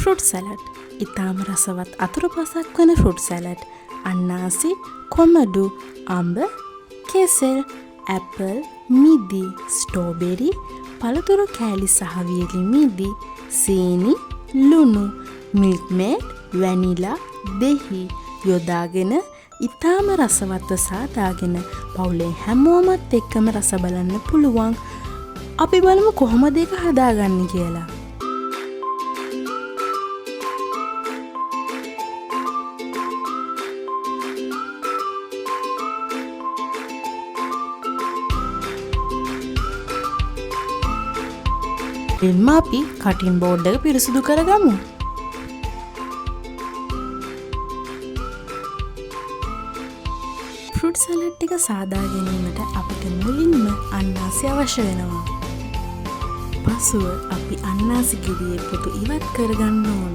Fruit salad. ඉතාම රසවත් අතුරුපසක් වන ෆෘට් සැලඩ්. අන්නාසි, කොමඩු, අඹ, කෙසෙල්, ඇපල්, මිදි, ස්ට්‍රෝබෙරි, පළතුරු කෑලි සහ වියලි මිදි, සීනි, ලුණු, මිල්ක් මේඩ්, වැනිලා, දෙහි යොදාගෙන ඉතාම රසවත්ව සාදාගෙන පවුලේ හැමෝමත් එක්කම රස බලන්න පුළුවන්. අපි බලමු කොහොමද ඒක හදාගන්නේ කියලා. එන්න අපි කටින් බෝඩ් එක පිරිසිදු කරගමු. ෆෘට් සැලඩ් එක සාදා ගැනීමට අපිට මුලින්ම අන්නාසි අවශ්‍ය වෙනවා. පසුව අපි අන්නාසි ගෙඩියේ පොතු ඉවත් කරගන්න ඕන.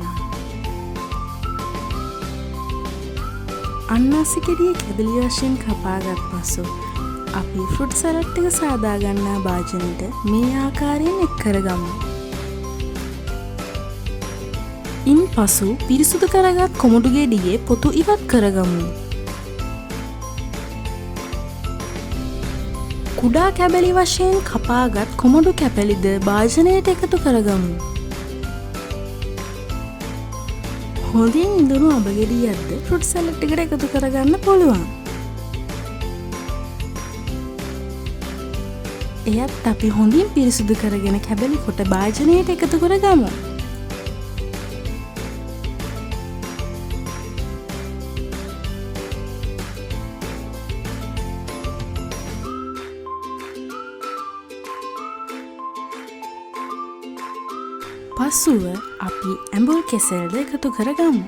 අන්නාසි ගෙඩිය කැබලි වශයෙන් කපාගත් පසු අපි ෆෘට් සැලඩ් එක සාදා ගන්නා භාජනෙට මේ ආකාරයෙන් එක් කරගමු. ඉන්පසු පිරිසුදු කරගත් කොමඩු ගෙඩියේ පොතු ඉවත් කරගමු. කුඩා කැබලි වශයෙන් කපාගත් කොමඩු කැපලිද භාජනයට එකතු කරගමු. හොඳින් ඉඳුණු අඹ ගෙඩියක්ද ෆෘට් සැලඩ් එකට එකතු කරගන්න පුළුවන්. එයත් අපි හොඳින් පිරිසිදු කරගෙන කැබලි කොට භාජනයට එකතු කරගමු. පසුව අපි ඇඹුල් කෙසෙල්ද එකතු කරගමු.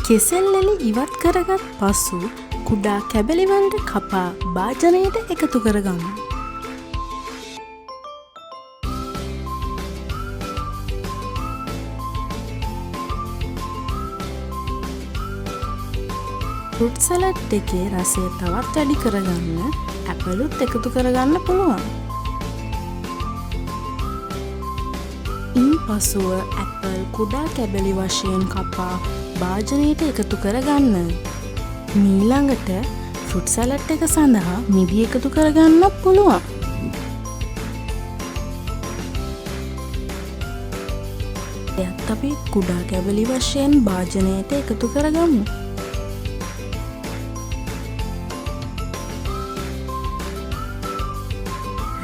කෙසෙල් එලි ඉවත් කරගත් පසු කුඩා කැබලි වලට කපා භාජනයට එකතු කරගමු. ෆෘට් සැලඩ් එකේ රසය තවත් වැඩි කරගන්න ඇපලුත් එකතු කරගන්න පුළුවන්. ඉන්පසුව ඇපල් කුඩා කැබලි වශයෙන් කපා භාජනයට එකතු කරගන්න. මීළඟට ෆෘට් සැලඩ් එක සඳහා මිදි එකතු කරගන්නත් පුළුවන්. එයත් අපි කුඩා කැබලි වශයෙන් භාජනයට එකතු කරගමු.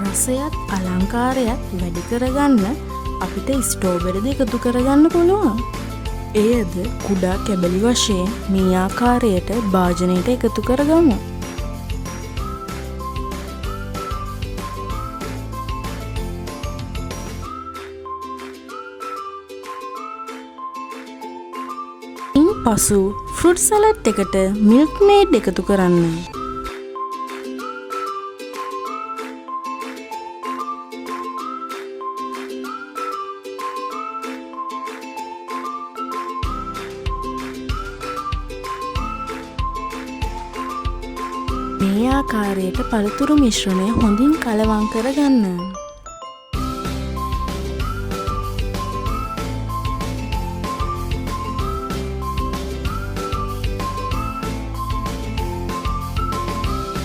රසයත් අලංකාරයත් වැඩි කරගන්න අපිට ස්ට්‍රෝබෙරිද එකතු කරගන්න පුළුවන්. එයද කුඩා කැබලි වශයෙන් මේ ආකාරයට භාජනයට එකතු කරගමු. ඉන්පසු ෆෘට් සැලඩ් එකට මිල්ක් මේඩ් එකතු කරන්න. මේ ආකාරයට පළතුරු මිශ්‍රණය හොඳින් කලවම් කරගන්න.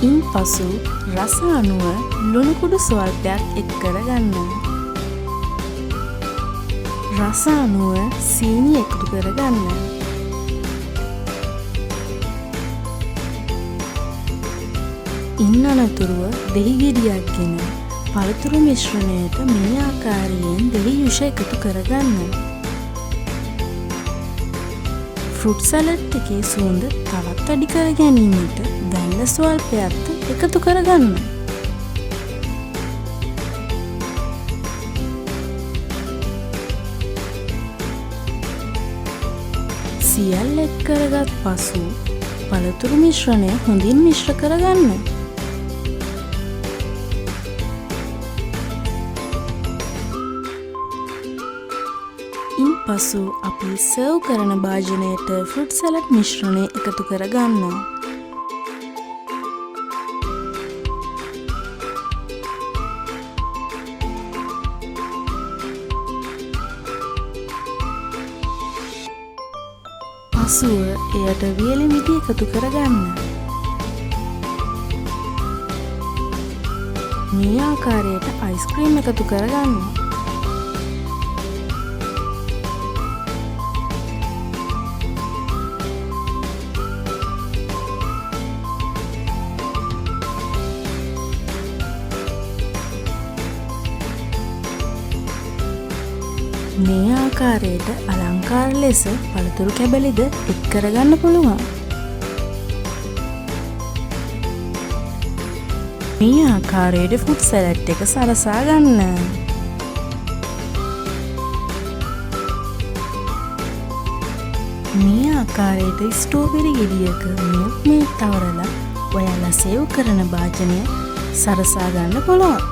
ඉන්පසු රස අනුව ලුණු කුඩු ස්වල්පයක් එක් කරගන්න. රස අනුව සීනි එකතු කරගන්න. ඉන් අනතුරුව දෙහි ගෙඩියක් ගෙන පළතුරු මිශ්‍රණයට මේ ආකාරයෙන් දෙහි යුෂ එකතු කරගන්න. ෆෘට් සැලඩ් එකේ සුවඳ තවත් වැඩි කර ගැනීමට වැන්න ස්වල්පයක් එකතු කරගන්න. සියල්ල එක් කරගත් පසු පළතුරු මිශ්‍රණය හොඳින් මිශ්‍ර කරගන්න. ඉන්පසු අපි සර්ව් කරන භාජනයට ෆෘට් සැලඩ් මිශ්‍රණය එකතු කරගන්න. පසුව එයට වියලි මිටි එකතු කරගන්න. මේ ආකාරයට අයිස්ක්‍රීම් එකතු කරගන්න. මේ ආකාරයට අලංකාර ලෙස පළතුරු කැබලිද එක් කරගන්න පුළුවන්. මේ ආකාරයට ෆෘට් සලාඩ් එක සරසා ගන්න. මේ ආකාරයට ස්ට්‍රෝබෙරි ගෙඩියක මිල්ක් මේඩ් තවරලා ඔයාලා සේව් කරන භාජනය සරසා ගන්න පුළුවන්.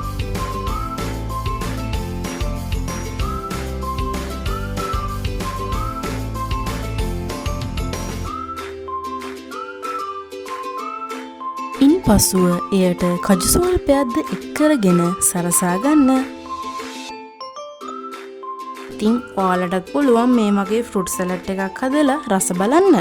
ඉන්පසුව එයට කජු ස්වල්පයක්ද එක් කරගෙන සරසා ගන්න. ඉතින් ඔයාලටත් පුළුවන් මේ වගේ ෆෘට් සලාඩ් එකක් හදලා රස බලන්න.